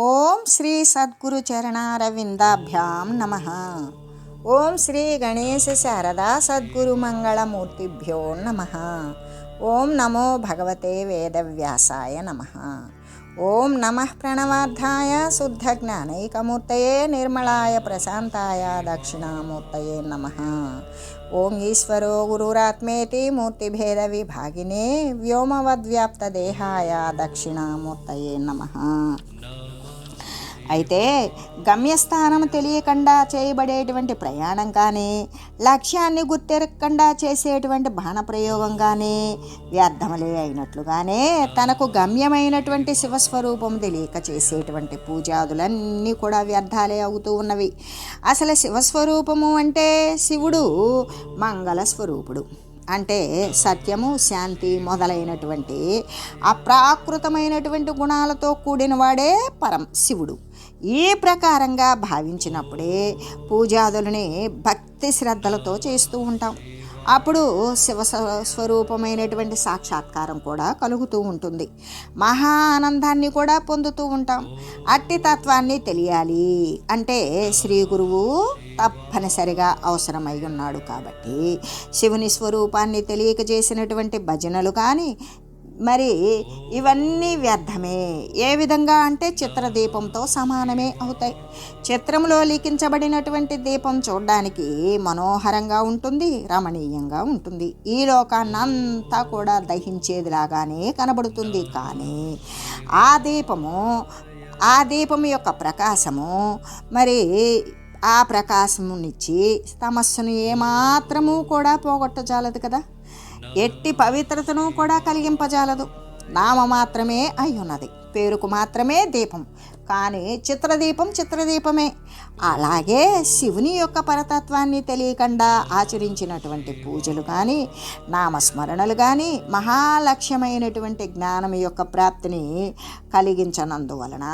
ఓం శ్రీ సద్గురు చరణారవిందాభ్యాం నమః. ఓం శ్రీ గణేశ శారదా సద్గురు మంగళమూర్తిభ్యో నమః. ఓం నమో భగవతే వేదవ్యాసాయ నమః. ఓం నమః ప్రణవార్థాయ శుద్ధ జ్ఞానైకమూర్తయే నిర్మలాయ ప్రశాంతాయ దక్షిణామూర్తయే నమః. ఓం ఈశ్వరో గురురాత్మేతి మూర్తిభేద విభాగినే వ్యోమవద్వ్యాప్తదేహాయ దక్షిణామూర్తయే నమః. అయితే గమ్యస్థానం తెలియకుండా చేయబడేటువంటి ప్రయాణం కానీ, లక్ష్యాన్ని గుర్తెరగకుండా చేసేటువంటి బాణప్రయోగం కానీ వ్యర్థములే అయినట్లుగానే, తనకు గమ్యమైనటువంటి శివస్వరూపం తెలియక చేసేటువంటి పూజాదులన్నీ కూడా వ్యర్థాలే అవుతూ ఉన్నవి. అసలు శివస్వరూపము అంటే శివుడు మంగళస్వరూపుడు, అంటే సత్యము, శాంతి మొదలైనటువంటి అప్రాకృతమైనటువంటి గుణాలతో కూడిన వాడే పరం శివుడు. ఈ ప్రకారంగా భావించినప్పుడే పూజాదులని భక్తి శ్రద్ధలతో చేస్తూ ఉంటాం. అప్పుడు శివ స్వరూపమైనటువంటి సాక్షాత్కారం కూడా కలుగుతూ ఉంటుంది. మహా ఆనందాన్ని కూడా పొందుతూ ఉంటాం. అట్టి తత్వాన్ని తెలియాలి అంటే శ్రీ గురువు తప్పనిసరిగా అవసరమై ఉన్నాడు. కాబట్టి శివుని స్వరూపాన్ని తెలియకజేసినటువంటి భజనలు కానీ మరి ఇవన్నీ వ్యర్థమే. ఏ విధంగా అంటే చిత్రదీపంతో సమానమే అవుతాయి. చిత్రంలో లిఖించబడినటువంటి దీపం చూడడానికి మనోహరంగా ఉంటుంది, రమణీయంగా ఉంటుంది. ఈ లోకాన్నంతా కూడా దహించేదిలాగానే కనబడుతుంది. కానీ ఆ దీపము యొక్క ప్రకాశము మరి ఆ ప్రకాశమునిచ్చి తమస్సును ఏమాత్రము కూడా పోగొట్టజాలదు కదా, ఎట్టి పవిత్రతను కూడా కలిగింపజాలదు. నామ మాత్రమే అయి ఉన్నది, పేరుకు మాత్రమే దీపం. కానీ చిత్రదీపమే. అలాగే శివుని యొక్క పరతత్వాన్ని తెలియకుండా ఆచరించినటువంటి పూజలు కానీ, నామస్మరణలు కానీ మహాలక్ష్యమైనటువంటి జ్ఞానం యొక్క ప్రాప్తిని కలిగించనందువలన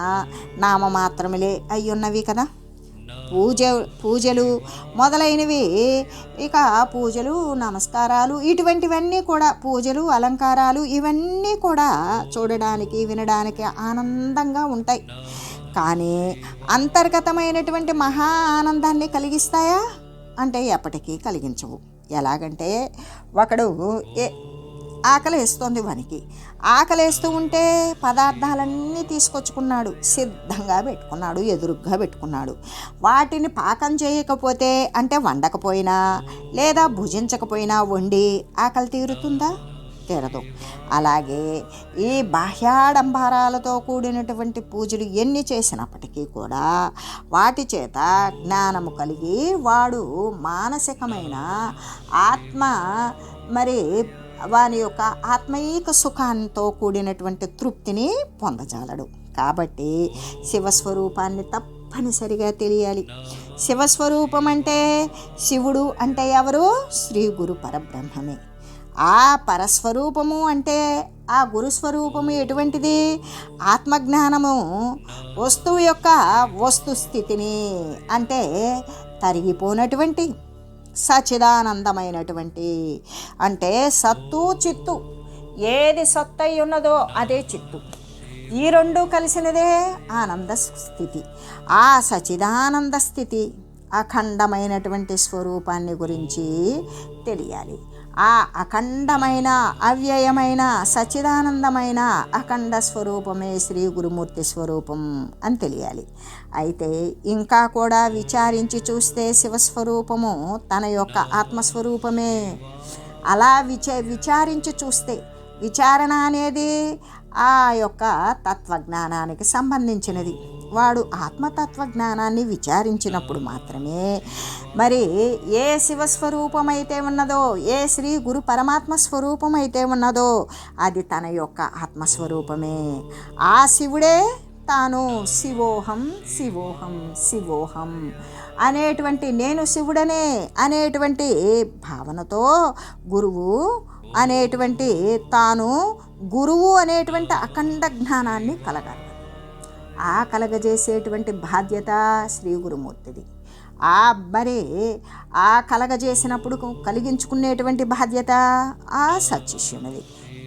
నామమాత్రములే అయ్యున్నవి కదా. పూజలు మొదలైనవి, ఇక పూజలు, నమస్కారాలు, ఇటువంటివన్నీ కూడా, పూజలు, అలంకారాలు ఇవన్నీ కూడా చూడడానికి, వినడానికి ఆనందంగా ఉంటాయి. కానీ అంతర్గతమైనటువంటి మహా ఆనందాన్ని కలిగిస్తాయా అంటే ఎప్పటికీ కలిగించవు. ఎలాగంటే ఒకడు ఆకలేస్తోంది, వానికి ఆకలేస్తూ ఉంటే పదార్థాలన్నీ తీసుకొచ్చుకున్నాడు, సిద్ధంగా పెట్టుకున్నాడు, ఎదురుగ్గా పెట్టుకున్నాడు. వాటిని పాకం చేయకపోతే అంటే వండకపోయినా లేదా భుజించకపోయినా వండి ఆకలి తీరుతుందా? తీరదు. అలాగే ఈ బాహ్యాడంబరాలతో కూడినటువంటి పూజలు ఎన్ని చేసినప్పటికీ కూడా వాటి చేత జ్ఞానము కలిగి వాడు మానసికమైన ఆత్మ మరి వాని యొక్క ఆత్మీక సుఖాంతో కూడినటువంటి తృప్తిని పొందజాలడు. కాబట్టి శివస్వరూపాన్ని తప్పనిసరిగా తెలియాలి. శివస్వరూపం అంటే శివుడు అంటే ఎవరు? శ్రీ గురు పరబ్రహ్మమే. ఆ పరస్వరూపము అంటే ఆ గురుస్వరూపము ఎటువంటిది? ఆత్మజ్ఞానము, వస్తువు యొక్క వస్తుస్థితిని అంటే తరిగిపోనటువంటి సచిదానందమైనటువంటి, అంటే సత్తు చిత్తు, ఏది సత్తు అయి ఉన్నదో అదే చిత్తు. ఈ రెండు కలిసినదే ఆనంద స్థితి. ఆ సచిదానంద స్థితి, అఖండమైనటువంటి స్వరూపాన్ని గురించి తెలియాలి. ఆ అఖండమైన, అవ్యయమైన, సచిదానందమైన అఖండ స్వరూపమే శ్రీ గురుమూర్తి స్వరూపం అని తెలియాలి. అయితే ఇంకా కూడా విచారించి చూస్తే శివస్వరూపము తన యొక్క ఆత్మస్వరూపమే. అలా విచారించి చూస్తే, విచారణ అనేది ఆ యొక్క తత్వజ్ఞానానికి సంబంధించినది. వాడు ఆత్మతత్వజ్ఞానాన్ని విచారించినప్పుడు మాత్రమే మరి ఏ శివస్వరూపం అయితే ఉన్నదో, ఏ శ్రీ గురు పరమాత్మ స్వరూపం అయితే ఉన్నదో అది తన యొక్క ఆత్మస్వరూపమే. ఆ శివుడే తాను శివోహం శివోహం శివోహం అనేటువంటి, నేను శివుడనే అనేటువంటి భావనతో గురువు అనేటువంటి, తాను గురువు అనేటువంటి అఖండ జ్ఞానాన్ని కలగాలి. ఆ కలగజేసేటువంటి బాధ్యత శ్రీ గురుమూర్తిది. ఆ కలగజేసినప్పుడు కలిగించుకునేటువంటి బాధ్యత ఆ సత్శిష్యునిది.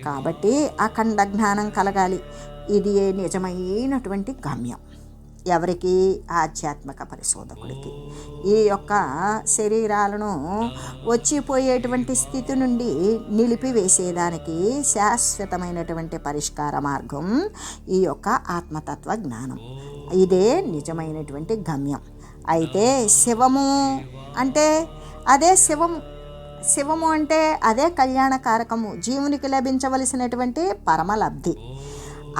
కాబట్టి అఖండ జ్ఞానం కలగాలి. ఇది నిజమైనటువంటి గమ్యం. ఎవరికి? ఆధ్యాత్మిక పరిశోధకుడికి. ఈ యొక్క శరీరాలను వచ్చిపోయేటువంటి స్థితి నుండి నిలిపివేసేదానికి శాశ్వతమైనటువంటి పరిష్కార మార్గం ఈ యొక్క ఆత్మతత్వ జ్ఞానం. ఇదే నిజమైనటువంటి గమ్యం. అయితే శివము అంటే అదే శివము అంటే అదే కళ్యాణకారకము, జీవునికి లభించవలసినటువంటి పరమలబ్ధి.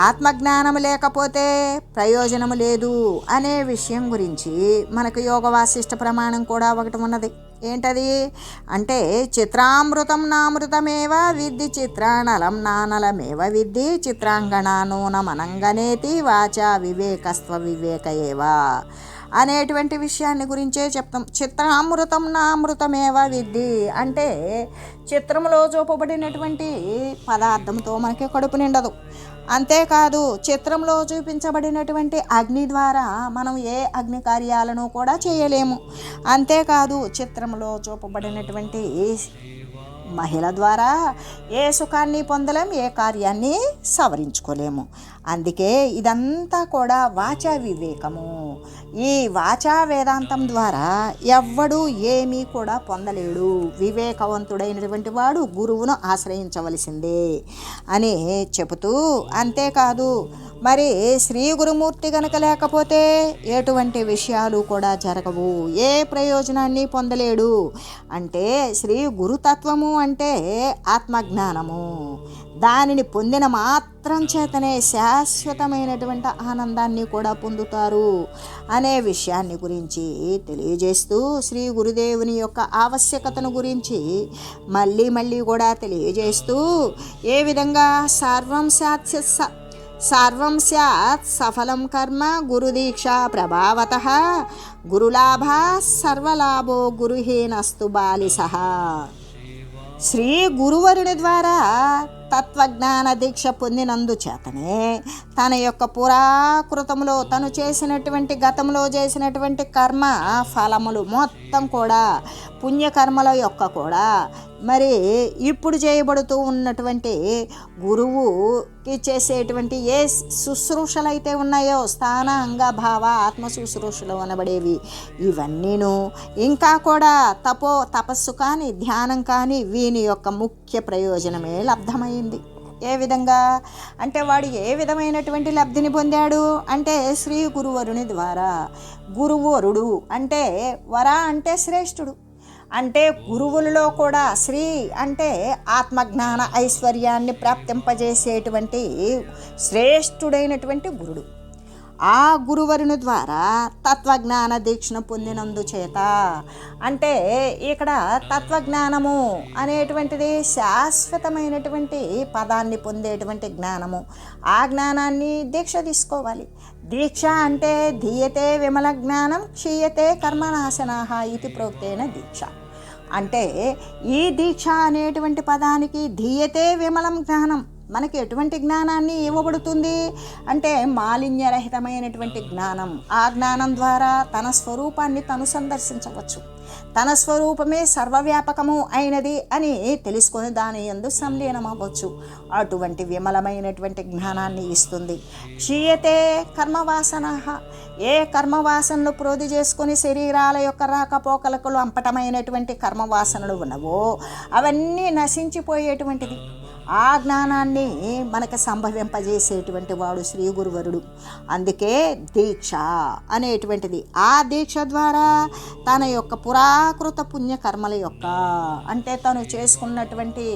ఆత్మజ్ఞానం లేకపోతే ప్రయోజనము లేదు అనే విషయం గురించి మనకు యోగ వాసిష్ఠ ప్రమాణం కూడా ఒకటి ఉన్నది. ఏంటది అంటే చిత్రామృతం నామృతమేవ విద్ధి చిత్రానలం నానలమేవ విద్ధి చిత్రాంగణానూనమనంగనేతి వాచా వివేకస్త్వ వివేక ఏవా అనేటువంటి విషయాన్ని గురించే చెప్తాం. చిత్రామృతం నామృతమేవ విద్ధి అంటే చిత్రంలో చూపబడినటువంటి పదార్థంతో మనకి కడుపు నిండదు. అంతేకాదు చిత్రంలో చూపించబడినటువంటి అగ్ని ద్వారా మనం ఏ అగ్ని కార్యాలను కూడా చేయలేము. అంతేకాదు చిత్రంలో చూపబడినటువంటి మహిళ ద్వారా ఏ సుఖాన్ని పొందలేం, ఏ కార్యాన్ని సవరించుకోలేము. అందుకే ఇదంతా కూడా వాచా వివేకము. ఈ వాచా వేదాంతం ద్వారా ఎవ్వడు ఏమీ కూడా పొందలేడు. వివేకవంతుడైనటువంటి వాడు గురువును ఆశ్రయించవలసిందే అని చెబుతూ, అంతేకాదు మరి శ్రీ గురుమూర్తి గనక లేకపోతే ఎటువంటి విషయాలు కూడా జరగవు, ఏ ప్రయోజనాన్ని పొందలేడు. అంటే శ్రీ గురుతత్వము అంటే ఆత్మజ్ఞానము. దానిని పొందిన మాత్రం చేతనే శాశ్వతమైనటువంటి ఆనందాన్ని కూడా పొందుతారు అనే విషయాన్ని గురించి తెలియజేస్తూ, శ్రీ గురుదేవుని యొక్క ఆవశ్యకతను గురించి మళ్ళీ మళ్ళీ కూడా తెలియజేస్తూ, ఏ విధంగా సర్వం స్యాత్ సఫలం కర్మ గురుదీక్షా ప్రభావతః గురులాభ సర్వలాభో గురుహీనస్తు బాలిసః. శ్రీ గురువరుని ద్వారా తత్వజ్ఞాన దీక్ష పొందినందు చేతనే తన యొక్క పురాకృతంలో తను చేసినటువంటి గతంలో చేసినటువంటి కర్మ ఫలములు మొత్తం కూడా పుణ్యకర్మల యొక్క కూడా మరి ఇప్పుడు చేయబడుతూ ఉన్నటువంటి గురువుకి చేసేటువంటి ఏ శుశ్రూషలు అయితే ఉన్నాయో స్థాన అంగ భావ ఆత్మ శుశ్రూషలు అనబడేవి, ఇవన్నీను ఇంకా కూడా తపస్సు కానీ ధ్యానం కానీ వీని యొక్క ముఖ్య ప్రయోజనమే లబ్ధమైంది. ఏ విధంగా అంటే వాడు ఏ విధమైనటువంటి లబ్ధిని పొందాడు అంటే శ్రీ గురువరుని ద్వారా. గురువరుడు అంటే వర అంటే శ్రేష్ఠుడు, అంటే గురువులలో కూడా శ్రీ అంటే ఆత్మజ్ఞాన ఐశ్వర్యాన్ని ప్రాప్తింపజేసేటువంటి శ్రేష్ఠుడైనటువంటి గురుడు. ఆ గురువరుని ద్వారా తత్వజ్ఞాన దీక్షను పొందినందు చేత అంటే ఇక్కడ తత్వజ్ఞానము అనేటువంటిది శాశ్వతమైనటువంటి పదాన్ని పొందేటువంటి జ్ఞానము. ఆ జ్ఞానాన్ని దీక్ష తీసుకోవాలి. దీక్ష అంటే ధీయతే విమల జ్ఞానం క్షీయతే కర్మనాశనాః ఇది ప్రోక్తేన దీక్ష. అంటే ఈ దీక్ష అనేటువంటి పదానికి ధీయతే విమలం జ్ఞానం. మనకి ఎటువంటి జ్ఞానాన్ని ఇవ్వబడుతుంది అంటే మాలిన్యరహితమైనటువంటి జ్ఞానం. ఆ జ్ఞానం ద్వారా తన స్వరూపాన్ని తను సందర్శించవచ్చు. తన స్వరూపమే సర్వవ్యాపకము అయినది అని తెలుసుకొని దాని యందు సంలీనం అవ్వచ్చు. అటువంటి విమలమైనటువంటి జ్ఞానాన్ని ఇస్తుంది. క్షీయతే కర్మవాసనాః. ఏ కర్మవాసనలు ప్రోధి చేసుకొని శరీరాల యొక్క రాకపోకలకు అంపటమైనటువంటి కర్మవాసనలు ఉన్నవో అవన్నీ నశించిపోయేటువంటిది. ఆ జ్ఞానాన్ని మనకు సంభవింపజేసేటువంటి వాడు శ్రీ గురువరుడు. అందుకే దీక్ష అనేటువంటిది. ఆ దీక్ష ద్వారా తన యొక్క పురాకృత పుణ్యకర్మల యొక్క అంటే తను చేసుకున్నటువంటి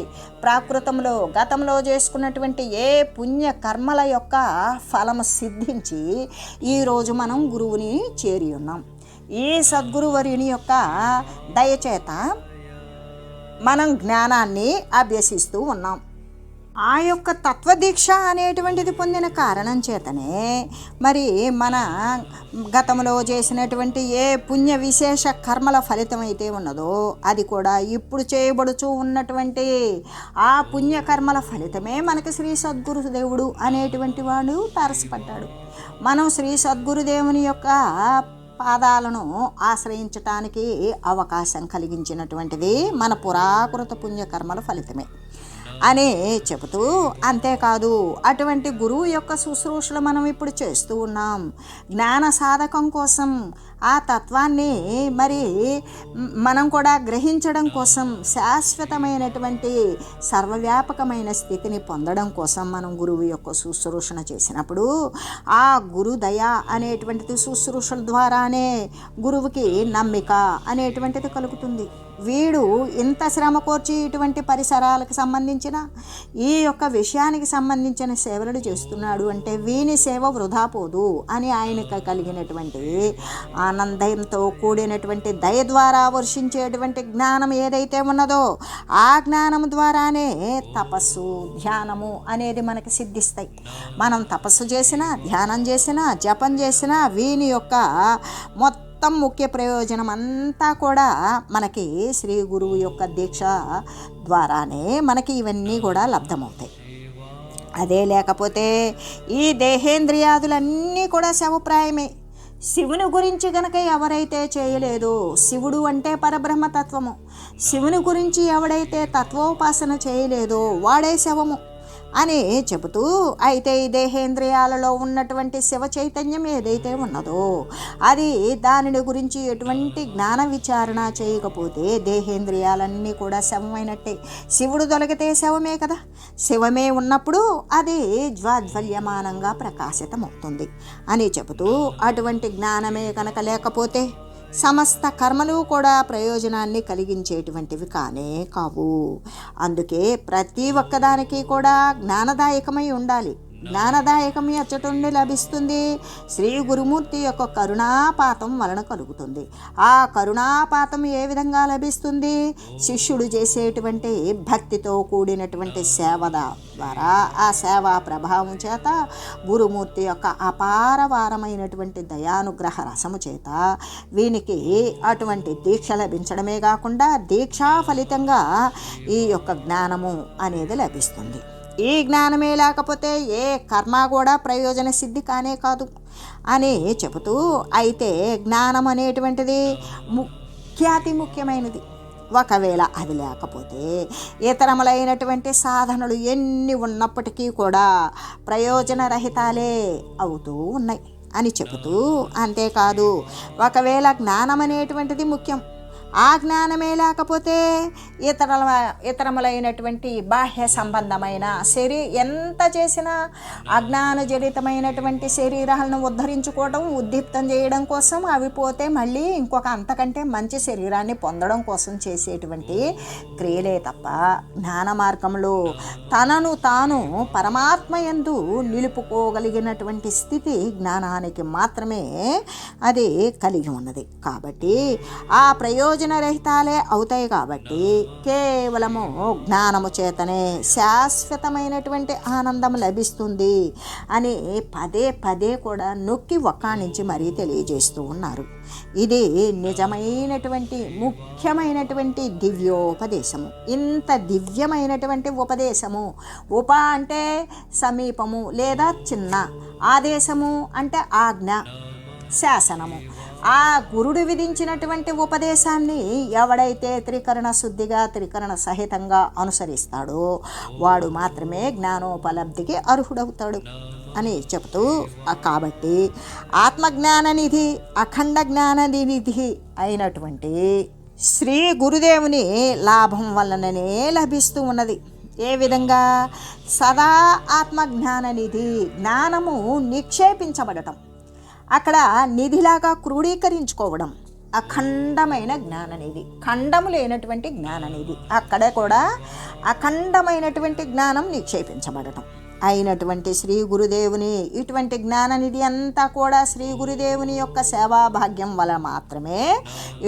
ప్రాకృతంలో గతంలో చేసుకున్నటువంటి ఏ పుణ్యకర్మల యొక్క ఫలము సిద్ధించి ఈరోజు మనం గురువుని చేరి ఉన్నాం. ఈ సద్గురువర్యుని యొక్క దయచేత మనం జ్ఞానాన్ని అభ్యసిస్తూ ఉన్నాం. ఆ యొక్క తత్వదీక్ష అనేటువంటిది పొందిన కారణం చేతనే మరి మన గతంలో చేసినటువంటి ఏ పుణ్య విశేష కర్మల ఫలితం అయితే ఉన్నదో అది కూడా ఇప్పుడు చేయబడుతూ ఉన్నటువంటి ఆ పుణ్యకర్మల ఫలితమే మనకి శ్రీ సద్గురుదేవుడు అనేటువంటి వాడు తారసపడ్డాడు. మనం శ్రీ సద్గురుదేవుని యొక్క పాదాలను ఆశ్రయించటానికి అవకాశం కలిగించినటువంటిది మన పురాకృత పుణ్యకర్మల ఫలితమే. అని చెబుతూ, అంతేకాదు అటువంటి గురువు యొక్క శుశ్రూషలు మనం ఇప్పుడు చేస్తూ ఉన్నాం. జ్ఞాన సాధకం కోసం ఆ తత్వాన్ని మరి మనం కూడా గ్రహించడం కోసం, శాశ్వతమైనటువంటి సర్వవ్యాపకమైన స్థితిని పొందడం కోసం మనం గురువు యొక్క శుశ్రూషణ చేసినప్పుడు ఆ గురు దయ అనేటువంటిది శుశ్రూషల ద్వారానే గురువుకి నమ్మిక అనేటువంటిది కలుగుతుంది. వీడు ఇంత శ్రమ కోర్చి ఇటువంటి పరిసరాలకు సంబంధించిన ఈ యొక్క విషయానికి సంబంధించిన సేవలు చేస్తున్నాడు అంటే వీని సేవ వృధా పోదు అని ఆయనకు కలిగినటువంటి ఆనందంతో కూడినటువంటి దయ ద్వారా వర్షించేటువంటి జ్ఞానం ఏదైతే ఉన్నదో ఆ జ్ఞానం ద్వారానే తపస్సు, ధ్యానము అనేది మనకి సిద్ధిస్తాయి. మనం తపస్సు చేసినా, ధ్యానం చేసినా, జపం చేసినా వీని యొక్క మొత్తం ముఖ్య ప్రయోజనం అంతా కూడా మనకి శ్రీ గురువు యొక్క దీక్ష ద్వారానే మనకి ఇవన్నీ కూడా లబ్ధమవుతాయి. అదే లేకపోతే ఈ దేహేంద్రియాదులన్నీ కూడా శవప్రాయమే. శివుని గురించి గనక ఎవరైతే చేయలేదో, శివుడు అంటే పరబ్రహ్మతత్వము, శివుని గురించి ఎవడైతే తత్వోపాసన చేయలేదో వాడే శవము అని చెబుతూ, అయితే ఈ దేహేంద్రియాలలో ఉన్నటువంటి శివ చైతన్యం ఏదైతే ఉన్నదో అది దానిని గురించి ఎటువంటి జ్ఞాన విచారణ చేయకపోతే దేహేంద్రియాలన్నీ కూడా శవమైనట్టే. శివుడు తొలగితే శవమే కదా. శివమే ఉన్నప్పుడు అది జ్వాజ్వల్యమానంగా ప్రకాశితమవుతుంది అని చెబుతూ, అటువంటి జ్ఞానమే కనుక లేకపోతే సమస్త కర్మలు కూడా ప్రయోజనాన్ని కలిగించేటువంటివి కానే కావు. అందుకే ప్రతి ఒక్కదానికి కూడా జ్ఞానదాయకమై ఉండాలి. జ్ఞానదాయకం ఎచ్చటుండి లభిస్తుంది. శ్రీ గురుమూర్తి యొక్క కరుణాపాతం వలన కలుగుతుంది. ఆ కరుణాపాతం ఏ విధంగా లభిస్తుంది? శిష్యుడు చేసేటువంటి భక్తితో కూడినటువంటి సేవ ద్వారా, ఆ సేవా ప్రభావం చేత, గురుమూర్తి యొక్క అపారవారమైనటువంటి దయానుగ్రహ రసము చేత వీనికి అటువంటి దీక్ష లభించడమే కాకుండా దీక్షా ఫలితంగా ఈ యొక్క జ్ఞానము అనేది లభిస్తుంది. ఈ జ్ఞానమే లేకపోతే ఏ కర్మ కూడా ప్రయోజన సిద్ధి కానే కాదు అని చెబుతూ, అయితే జ్ఞానం అనేటువంటిది ముఖ్యాతి ముఖ్యమైనది. ఒకవేళ అది లేకపోతే ఇతరములైనటువంటి సాధనలు ఎన్ని ఉన్నప్పటికీ కూడా ప్రయోజనరహితాలే అవుతూ ఉన్నాయి అని చెబుతూ, అంతేకాదు ఒకవేళ జ్ఞానం అనేటువంటిది ముఖ్యం, ఆ జ్ఞానమే లేకపోతే ఇతరములైనటువంటి బాహ్య సంబంధమైన ఎంత చేసినా అజ్ఞానజడితమైనటువంటి శరీరాలను ఉద్ధరించుకోవడం, ఉద్దీప్తం చేయడం కోసం, అవి పోతే మళ్ళీ ఇంకొక అంతకంటే మంచి శరీరాన్ని పొందడం కోసం చేసేటువంటి క్రియలే తప్ప జ్ఞాన మార్గంలో తనను తాను పరమాత్మయందు నిలుపుకోగలిగినటువంటి స్థితి జ్ఞానానికి మాత్రమే అది కలిగి ఉన్నది. కాబట్టి ఆ ప్రయోజనరహితాలే అవుతాయి. కాబట్టి కేవలము జ్ఞానము చేతనే శాశ్వతమైనటువంటి ఆనందం లభిస్తుంది అని పదే పదే కూడా నొక్కి ఒక్కానించి మరీ తెలియజేస్తూ ఉన్నారు. ఇది నిజమైనటువంటి ముఖ్యమైనటువంటి దివ్యోపదేశము. ఇంత దివ్యమైనటువంటి ఉపదేశము, ఉప అంటే సమీపము లేదా చిన్న, ఆదేశము అంటే ఆజ్ఞ, శాసనము. ఆ గురుడు విధించినటువంటి ఉపదేశాన్ని ఎవడైతే త్రికరణ శుద్ధిగా, త్రికరణ సహితంగా అనుసరిస్తాడో వాడు మాత్రమే జ్ఞానోపలబ్ధికి అర్హుడవుతాడు అని చెబుతూ, కాబట్టి ఆత్మజ్ఞాన నిధి, అఖండ జ్ఞాన నిధి అయినటువంటి శ్రీ గురుదేవుని లాభం వలననే లభిస్తూ ఉన్నది. ఏ విధంగా? సదా ఆత్మజ్ఞాన నిధి, జ్ఞానము నిక్షేపించబడటం, అక్కడ నిధిలాగా క్రోడీకరించుకోవడం, అఖండమైన జ్ఞాననిధి, ఖండము లేనటువంటి జ్ఞాననిధి, అక్కడ కూడా అఖండమైనటువంటి జ్ఞానం నిక్షేపించబడటం అయినటువంటి శ్రీ గురుదేవుని ఇటువంటి జ్ఞాననిధి అంతా కూడా శ్రీ గురుదేవుని యొక్క సేవా భాగ్యం వల్ల మాత్రమే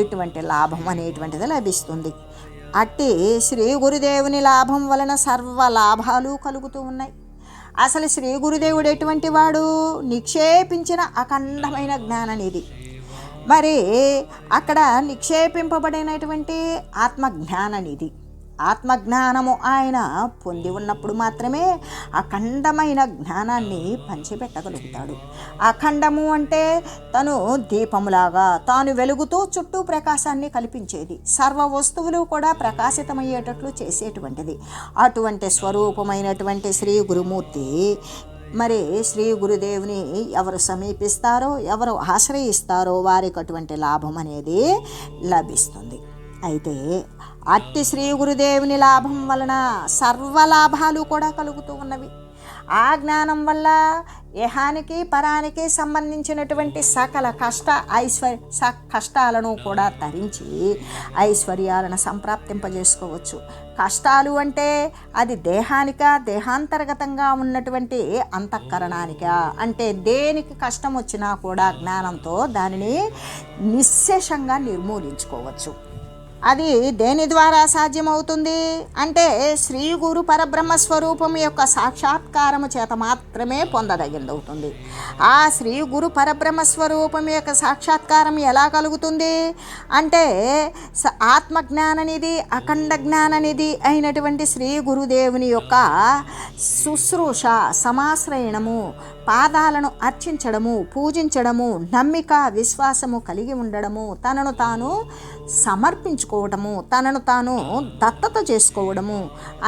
ఇటువంటి లాభం అనేటువంటిది లభిస్తుంది. అట్టి శ్రీ గురుదేవుని లాభం వలన సర్వ లాభాలు కలుగుతూ ఉన్నాయి. అసలు శ్రీ గురుదేవుడు ఎటువంటి వాడు? నిక్షేపించిన అఖండమైన జ్ఞాననిధి. మరి అక్కడ నిక్షేపింపబడినటువంటి ఆత్మజ్ఞాననిధి ఆత్మజ్ఞానము ఆయన పొంది ఉన్నప్పుడు మాత్రమే అఖండమైన జ్ఞానాన్ని పంచిపెట్టగలుగుతాడు. అఖండము అంటే తను దీపములాగా తాను వెలుగుతూ చుట్టూ ప్రకాశాన్ని కల్పించేది, సర్వ వస్తువులు కూడా ప్రకాశితమయ్యేటట్లు చేసేటువంటిది. అటువంటి స్వరూపమైనటువంటి శ్రీ గురుమూర్తి మరి శ్రీ గురుదేవుని ఎవరు సమీపిస్తారో, ఎవరు ఆశ్రయిస్తారో వారికి అటువంటి లాభం అనేది లభిస్తుంది. అయితే అట్టి శ్రీ గురుదేవుని లాభం వలన సర్వలాభాలు కూడా కలుగుతూ ఉన్నవి. ఆ జ్ఞానం వల్ల ఇహానికి పరానికి సంబంధించినటువంటి సకల కష్టాలను కూడా తరించి ఐశ్వర్యాలను సంప్రాప్తింపజేసుకోవచ్చు. కష్టాలు అంటే అది దేహాంతర్గతంగా ఉన్నటువంటి అంతఃకరణానిక, అంటే దేనికి కష్టం వచ్చినా కూడా జ్ఞానంతో దానిని నిశ్శేషంగా నిర్మూలించుకోవచ్చు. అది దేని ద్వారా సాధ్యమవుతుంది అంటే శ్రీ గురు పరబ్రహ్మ స్వరూపం యొక్క సాక్షాత్కారము చేత మాత్రమే పొందదగిందవుతుంది. ఆ శ్రీ గురు పరబ్రహ్మ స్వరూపం యొక్క సాక్షాత్కారం ఎలా కలుగుతుంది అంటే ఆత్మజ్ఞాననిధి, అఖండ జ్ఞాననిధి అయినటువంటి శ్రీ గురుదేవుని యొక్క శుశ్రూష, సమాశ్రయణము, పాదాలను అర్చించడము, పూజించడము, నమ్మిక విశ్వాసము కలిగి ఉండడము, తనను తాను సమర్పించుకోవడము, తనను తాను దత్తత చేసుకోవడము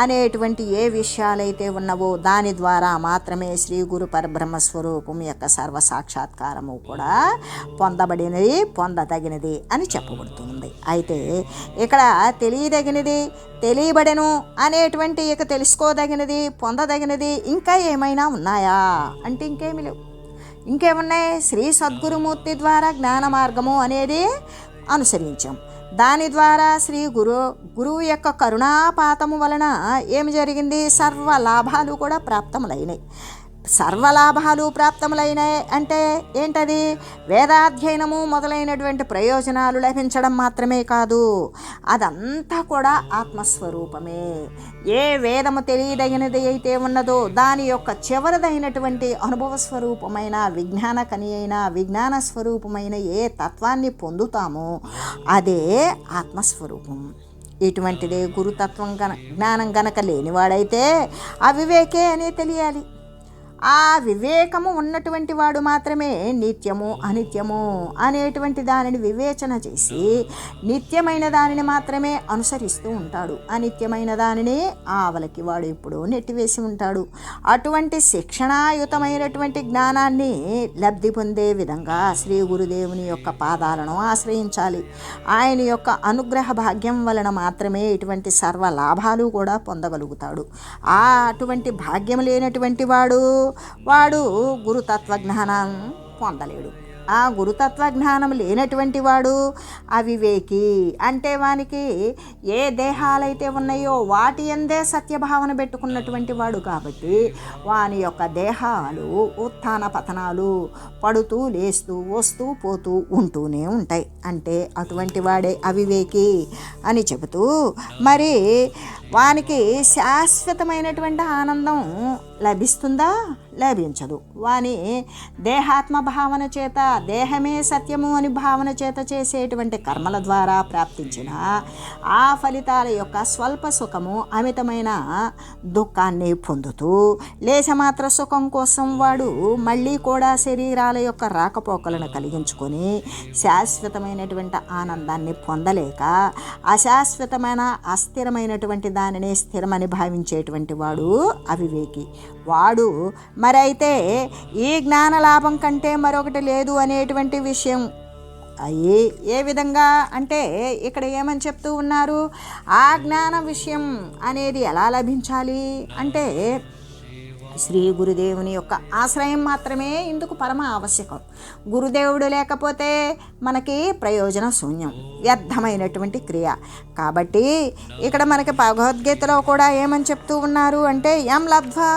అనేటువంటి ఏ విషయాలైతే ఉన్నవో దాని ద్వారా మాత్రమే శ్రీ గురు పరబ్రహ్మ స్వరూపం యొక్క సర్వసాక్షాత్కారము కూడా పొందదగినది అని చెప్పబడుతుంది. అయితే ఇక్కడ తెలియదగినది, తెలియబడెను అనేటువంటి ఇక తెలుసుకోదగినది, పొందదగినది ఇంకా ఏమైనా ఉన్నాయా అంటే ఇంకేమి లేవు. ఇంకేమున్నాయి? శ్రీ సద్గురుమూర్తి ద్వారా జ్ఞాన మార్గము అనేది అనుసరించాం. దాని ద్వారా శ్రీ గురువు యొక్క కరుణాపాతము వలన ఏమి జరిగింది? సర్వ లాభాలు కూడా ప్రాప్తములైనాయి. సర్వలాభాలు ప్రాప్తములైనాయి అంటే ఏంటది? వేదాధ్యయనము మొదలైనటువంటి ప్రయోజనాలు లభించడం మాత్రమే కాదు, అదంతా కూడా ఆత్మస్వరూపమే. ఏ వేదము తెలియదగినది అయితే ఉన్నదో దాని యొక్క చివరిదైనటువంటి అనుభవ స్వరూపమైన విజ్ఞాన స్వరూపమైన ఏ తత్వాన్ని పొందుతామో అదే ఆత్మస్వరూపం. ఇటువంటిదే గురుతత్వం జ్ఞానం గనక లేనివాడైతే అవివేకే అనే తెలియాలి. ఆ వివేకము ఉన్నటువంటి వాడు మాత్రమే నిత్యము అనిత్యము అనేటువంటి దానిని వివేచన చేసి నిత్యమైన దానిని మాత్రమే అనుసరిస్తూ ఉంటాడు, అనిత్యమైన దానిని ఆవలకి వాడు ఎప్పుడూ నెట్టివేసి ఉంటాడు. అటువంటి శిక్షణాయుతమైనటువంటి జ్ఞానాన్ని లబ్ధి పొందే విధంగా శ్రీ గురుదేవుని యొక్క పాదాలను ఆశ్రయించాలి. ఆయన యొక్క అనుగ్రహ భాగ్యం వలన మాత్రమే ఇటువంటి సర్వ లాభాలు కూడా పొందగలుగుతాడు. అటువంటి భాగ్యం లేనటువంటి వాడు గురుతత్వ జ్ఞానం పొందలేడు. ఆ గురుతత్వ జ్ఞానం లేనటువంటి వాడు అవివేకి, అంటే వానికి ఏ దేహాలైతే ఉన్నాయో వాటి యందే సత్యభావన పెట్టుకున్నటువంటి వాడు కాబట్టి వాని యొక్క దేహాలు ఉత్థాన పతనాలు పడుతూ లేస్తూ వస్తూ పోతూ ఉంటూనే ఉంటాయి. అంటే అటువంటి వాడే అవివేకి అని చెబుతూ మరి వానికి శాశ్వతమైనటువంటి ఆనందం లభిస్తుందా? లభించదు. వాని దేహాత్మ భావన చేత, దేహమే సత్యము అని భావన చేత చేసేటువంటి కర్మల ద్వారా ప్రాప్తించిన ఆ ఫలితాల యొక్క స్వల్ప సుఖము అమితమైన దుఃఖాన్ని పొందుతూ లేశమాత్ర సుఖం కోసం వాడు మళ్ళీ కూడా శరీరాల యొక్క రాకపోకలను కలిగించుకొని శాశ్వతమైనటువంటి ఆనందాన్ని పొందలేక అశాశ్వతమైన అస్థిరమైనటువంటి దానిని స్థిరమని భావించేటువంటి వాడు అవివేకి. వాడు మరైతే ఈ జ్ఞాన లాభం కంటే మరొకటి లేదు అనేటువంటి విషయం ఏ విధంగా అంటే ఇక్కడ ఏమని చెప్తూ ఉన్నారు? ఆ జ్ఞాన విషయం అనేది ఎలా లభించాలి అంటే శ్రీ గురుదేవుని యొక్క ఆశ్రయం మాత్రమే ఇందుకు పరమ ఆవశ్యకం. గురుదేవుడు లేకపోతే మనకి ప్రయోజన శూన్యం, వ్యర్థమైనటువంటి క్రియ. కాబట్టి ఇక్కడ మనకి భగవద్గీతలో కూడా ఏమని చెప్తూ ఉన్నారు అంటే యం లబ్ధ్వా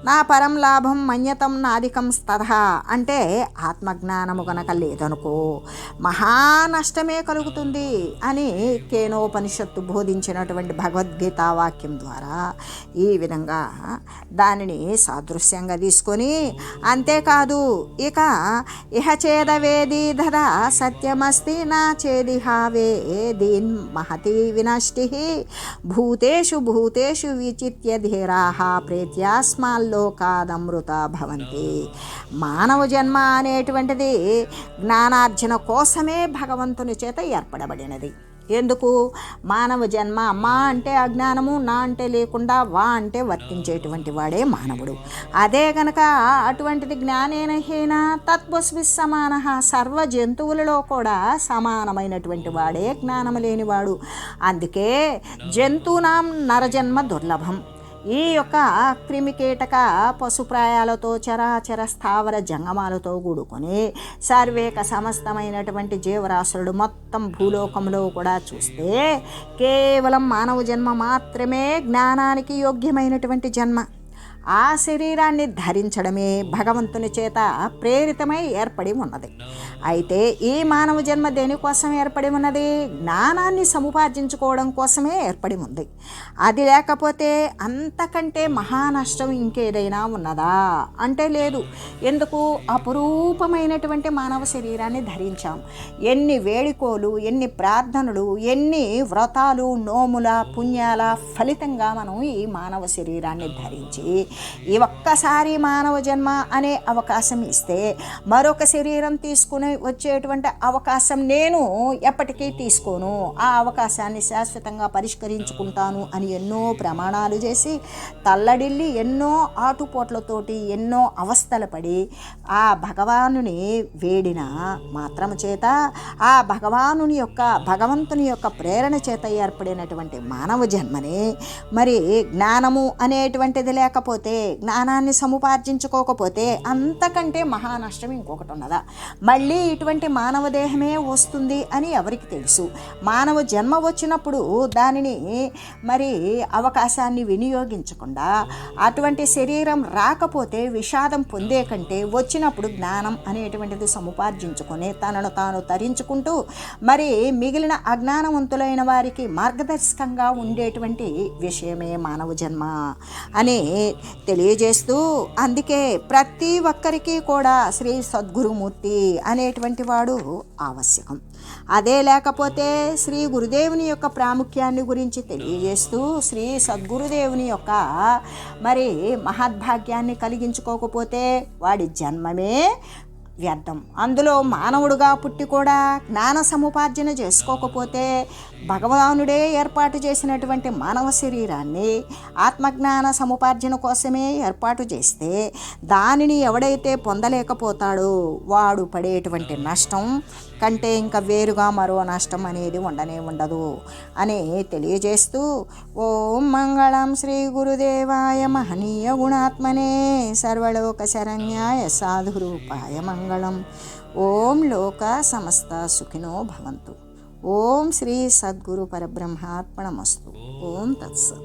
నా పరం లాభం మన్యతం నాదికం స్తథ అంటే ఆత్మజ్ఞానము గనక లేదనుకో మహానష్టమే కలుగుతుంది అని కేనోపనిషత్తు బోధించినటువంటి భగవద్గీతా వాక్యం ద్వారా ఈ విధంగా దానిని సాదృశ్యంగా తీసుకొని, అంతేకాదు ఇక ఇహ చేదవేది దదా సత్యమస్తి నా చేదిహావేదీన్ మహతి వినష్టి భూతేషు భూతేషు విచిత్య ధీరాః ప్రేత్యాస్మాల్లోకాదమృత భవంతి. మానవ జన్మ అనేటువంటిది జ్ఞానార్జన కోసమే భగవంతుని చేత ఏర్పడబడినది. ఎందుకు? మానవ జన్మ మా అంటే అజ్ఞానము, నా అంటే లేకుండా, వా అంటే వర్తించేటువంటి వాడే మానవుడు. అదే గనక అటువంటిది జ్ఞానేన హీన తత్వస్మి సమాన, సర్వ జంతువులలో కూడా సమానమైనటువంటి వాడే జ్ఞానము లేనివాడు. అందుకే జంతువునాం నరజన్మ దుర్లభం. ఈ యొక్క క్రిమికీటక పశుప్రాయాలతో చరాచర స్థావర జంగమాలతో కూడుకొని సర్వేక సమస్తమైనటువంటి జీవరాశులు మొత్తం భూలోకంలో కూడా చూస్తే కేవలం మానవ జన్మ మాత్రమే జ్ఞానానికి యోగ్యమైనటువంటి జన్మ. ఆ శరీరాన్ని ధరించడమే భగవంతుని చేత ప్రేరితమై ఏర్పడి ఉన్నది. అయితే ఈ మానవ జన్మ దేనికోసం ఏర్పడి ఉన్నది? జ్ఞానాన్ని సముపార్జించుకోవడం కోసమే ఏర్పడి ఉంది. అది లేకపోతే అంతకంటే మహానష్టం ఇంకేదైనా ఉన్నదా అంటే లేదు. ఎందుకు? అపురూపమైనటువంటి మానవ శరీరాన్ని ధరించాం. ఎన్ని వేడుకోలు, ఎన్ని ప్రార్థనలు, ఎన్ని వ్రతాలు, నోముల పుణ్యాల ఫలితంగా మనం ఈ మానవ శరీరాన్ని ధరించి ఈ ఒక్కసారి మానవ జన్మ అనే అవకాశం ఇస్తే మరొక శరీరం తీసుకుని వచ్చేటువంటి అవకాశం నేను ఎప్పటికీ తీసుకోను, ఆ అవకాశాన్ని శాశ్వతంగా పరిష్కరించుకుంటాను అని ఎన్నో ప్రమాణాలు చేసి తల్లడిల్లి ఎన్నో ఆటుపోట్లతోటి ఎన్నో అవస్థలు పడి ఆ భగవానుని వేడిన మాత్రము చేత ఆ భగవంతుని యొక్క ప్రేరణ చేత ఏర్పడినటువంటి మానవ జన్మని మరి జ్ఞానము అనేటువంటిది లేకపోతే, జ్ఞానాన్ని సముపార్జించుకోకపోతే అంతకంటే మహానష్టం ఇంకొకటి ఉన్నదా? మళ్ళీ ఇటువంటి మానవ దేహమే వస్తుంది అని ఎవరికి తెలుసు? మానవ జన్మ వచ్చినప్పుడు దానిని మరి అవకాశాన్ని వినియోగించకుండా అటువంటి శరీరం రాకపోతే విషాదం పొందే కంటే వచ్చినప్పుడు జ్ఞానం అనేటువంటిది సముపార్జించుకొని తనను తాను తరించుకుంటూ మరి మిగిలిన అజ్ఞానవంతులైన వారికి మార్గదర్శకంగా ఉండేటువంటి విషయమే మానవ జన్మ అని తెలియజేస్తూ, అందుకే ప్రతి ఒక్కరికి కూడా శ్రీ సద్గురుమూర్తి అనేటువంటి వాడు ఆవశ్యకం. అదే లేకపోతే శ్రీ గురుదేవుని యొక్క ప్రాముఖ్యాన్ని గురించి తెలియజేస్తూ శ్రీ సద్గురుదేవుని యొక్క మరి మహద్భాగ్యాన్ని కలిగించుకోకపోతే వాడి జన్మమే వ్యర్థం. అందులో మానవుడుగా పుట్టి కూడా జ్ఞాన సముపార్జన చేసుకోకపోతే భగవానుడే ఏర్పాటు చేసినటువంటి మానవ శరీరాన్ని ఆత్మజ్ఞాన సముపార్జన కోసమే ఏర్పాటు చేస్తే దానిని ఎవడైతే పొందలేకపోతాడో వాడు పడేటువంటి నష్టం కంటే ఇంకా వేరుగా మరో నష్టం అనేది ఉండదు అని తెలియజేస్తూ, ఓం మంగళం శ్రీ గురుదేవాయ మహనీయ గుణాత్మనే సర్వలోక శరణ్యాయ సాధురూపాయ మంగళం. ఓం లోక సమస్త సుఖినో భవంతు. ఓం శ్రీ సద్గురు పరబ్రహ్మార్పణమస్తు. ఓం తత్సత్.